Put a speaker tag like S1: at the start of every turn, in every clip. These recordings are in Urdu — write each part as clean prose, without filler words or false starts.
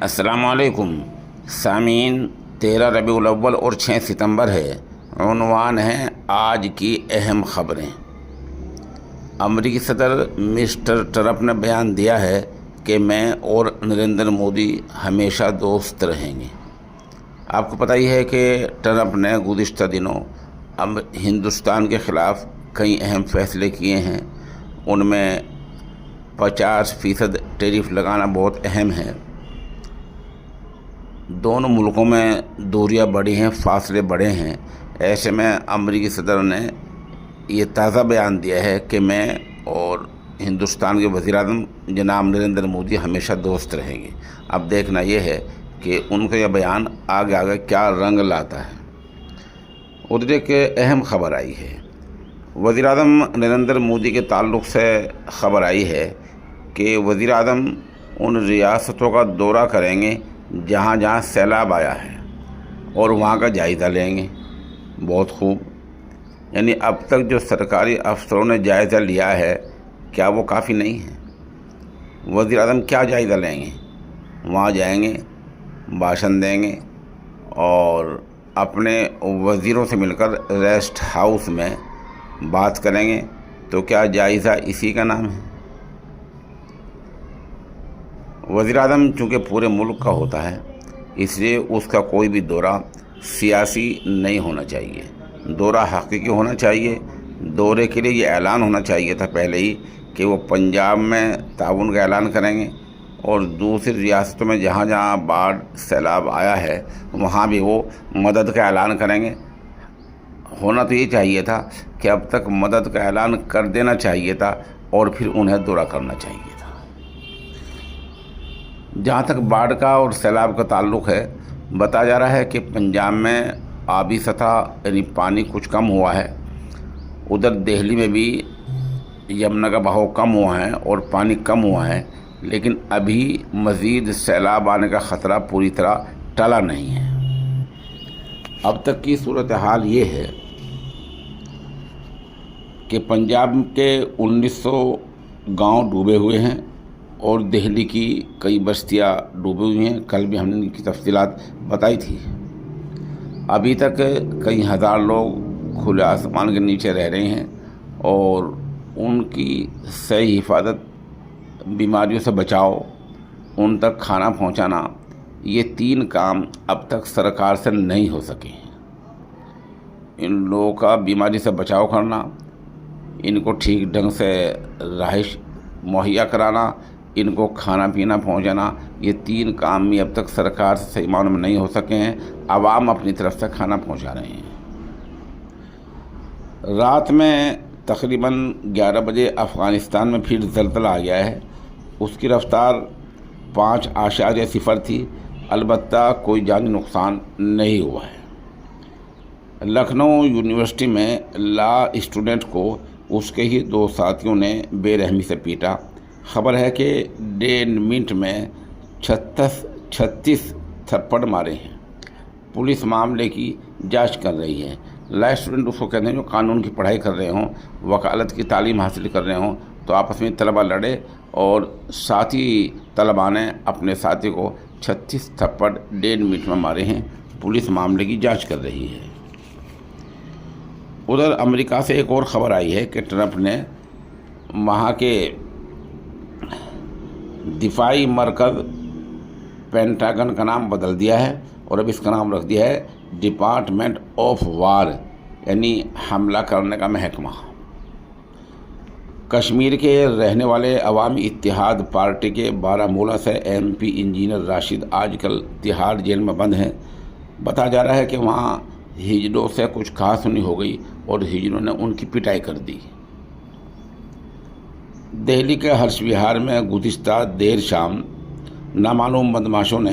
S1: السلام علیکم سامعین، 13 ربیع الاول اور 6 ستمبر ہے۔ عنوان ہے آج کی اہم خبریں۔ امریکی صدر مسٹر ٹرمپ نے بیان دیا ہے کہ میں اور نریندر مودی ہمیشہ دوست رہیں گے۔ آپ کو پتہ ہی ہے کہ ٹرمپ نے گزشتہ دنوں ہندوستان کے خلاف کئی اہم فیصلے کیے ہیں۔ ان میں 50% ٹیرف لگانا بہت اہم ہے۔ دونوں ملکوں میں دوریاں بڑی ہیں، فاصلے بڑے ہیں۔ ایسے میں امریکی صدر نے یہ تازہ بیان دیا ہے کہ میں اور ہندوستان کے وزیر اعظم جناب نریندر مودی ہمیشہ دوست رہیں گے۔ اب دیکھنا یہ ہے کہ ان کا یہ بیان آگے کیا رنگ لاتا ہے۔ ادھر ایک اہم خبر آئی ہے۔ وزیر اعظم نریندر مودی کے تعلق سے خبر آئی ہے کہ وزیر اعظم ان ریاستوں کا دورہ کریں گے جہاں جہاں سیلاب آیا ہے اور وہاں کا جائزہ لیں گے۔ بہت خوب، یعنی اب تک جو سرکاری افسروں نے جائزہ لیا ہے کیا وہ کافی نہیں ہے؟ وزیر اعظم کیا جائزہ لیں گے؟ وہاں جائیں گے، بھاشن دیں گے اور اپنے وزیروں سے مل کر ریسٹ ہاؤس میں بات کریں گے۔ تو کیا جائزہ اسی کا نام ہے؟ وزیر اعظم چونکہ پورے ملک کا ہوتا ہے، اس لیے اس کا کوئی بھی دورہ سیاسی نہیں ہونا چاہیے، دورہ حقیقی ہونا چاہیے۔ دورے کے لیے یہ اعلان ہونا چاہیے تھا پہلے ہی کہ وہ پنجاب میں تعاون کا اعلان کریں گے اور دوسری ریاستوں میں جہاں جہاں باڑھ سیلاب آیا ہے وہاں بھی وہ مدد کا اعلان کریں گے۔ ہونا تو یہ چاہیے تھا کہ اب تک مدد کا اعلان کر دینا چاہیے تھا اور پھر انہیں دورہ کرنا چاہیے تھا۔ جہاں تک باڑھ کا اور سیلاب کا تعلق ہے، بتایا جا رہا ہے کہ پنجاب میں آبی سطح یعنی پانی کچھ کم ہوا ہے۔ ادھر دہلی میں بھی یمنا کا بہاؤ کم ہوا ہے اور پانی کم ہوا ہے، لیکن ابھی مزید سیلاب آنے کا خطرہ پوری طرح ٹلا نہیں ہے۔ اب تک کی صورتحال یہ ہے کہ پنجاب کے 1900 گاؤں ڈوبے ہوئے ہیں اور دہلی کی کئی بستیاں ڈوبی ہوئی ہیں۔ کل بھی ہم نے ان کی تفصیلات بتائی تھی۔ ابھی تک کئی ہزار لوگ کھلے آسمان کے نیچے رہ رہے ہیں اور ان کی صحیح حفاظت، بیماریوں سے بچاؤ، ان تک کھانا پہنچانا، یہ 3 کام اب تک سرکار سے نہیں ہو سکے ہیں۔ ان لوگوں کا بیماری سے بچاؤ کرنا، ان کو ٹھیک ڈھنگ سے رہائش مہیا کرانا، ان کو کھانا پینا پہنچانا، یہ 3 کام بھی اب تک سرکار سے صحیح معنوں میں نہیں ہو سکے ہیں۔ عوام اپنی طرف سے کھانا پہنچا رہے ہیں۔ رات میں تقریباً 11 بجے افغانستان میں پھر زلزلہ آ گیا ہے۔ اس کی رفتار 5.0 تھی، البتہ کوئی جانی نقصان نہیں ہوا ہے۔ لکھنؤ یونیورسٹی میں لا اسٹوڈنٹ کو اس کے ہی 2 ساتھیوں نے بے رحمی سے پیٹا۔ خبر ہے کہ 1.5 منٹ میں 36 تھپڑ مارے ہیں۔ پولیس معاملے کی جانچ کر رہی ہے۔ لا اسٹوڈنٹ اس کو کہتے ہیں جو قانون کی پڑھائی کر رہے ہوں، وکالت کی تعلیم حاصل کر رہے ہوں، تو آپس میں طلبہ لڑے اور ساتھی طلباء نے اپنے ساتھی کو 36 تھپڑ 1.5 منٹ میں مارے ہیں۔ پولیس معاملے کی جانچ کر رہی ہے۔ ادھر امریکہ سے ایک اور خبر آئی ہے کہ ٹرمپ نے وہاں کے دفاعی مرکز پینٹاگن کا نام بدل دیا ہے اور اب اس کا نام رکھ دیا ہے ڈپارٹمنٹ آف وار، یعنی حملہ کرنے کا محکمہ۔ کشمیر کے رہنے والے عوامی اتحاد پارٹی کے بارہمولہ سے MP انجینئر راشد آج کل تہاڑ جیل میں بند ہیں۔ بتایا جا رہا ہے کہ وہاں ہجڑوں سے کچھ کہا سنی ہو گئی اور ہجڑوں نے ان کی پٹائی کر دی۔ دہلی کے ہرش وہار میں گزشتہ دیر شام نامعلوم بدماشوں نے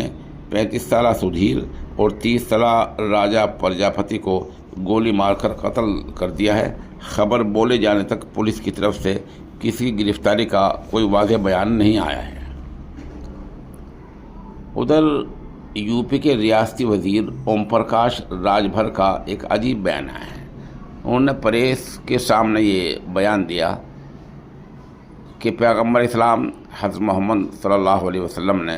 S1: 35 سالہ سدھیر اور 30 سالہ راجہ پرجاپتی کو گولی مار کر قتل کر دیا ہے۔ خبر بولے جانے تک پولیس کی طرف سے کسی گرفتاری کا کوئی واضح بیان نہیں آیا ہے۔ ادھر UP کے ریاستی وزیر اوم پرکاش راج بھر کا ایک عجیب بیان ہے۔ انہوں نے پریس کے سامنے یہ بیان دیا کہ پیغمبر اسلام حضرت محمد صلی اللہ علیہ وسلم نے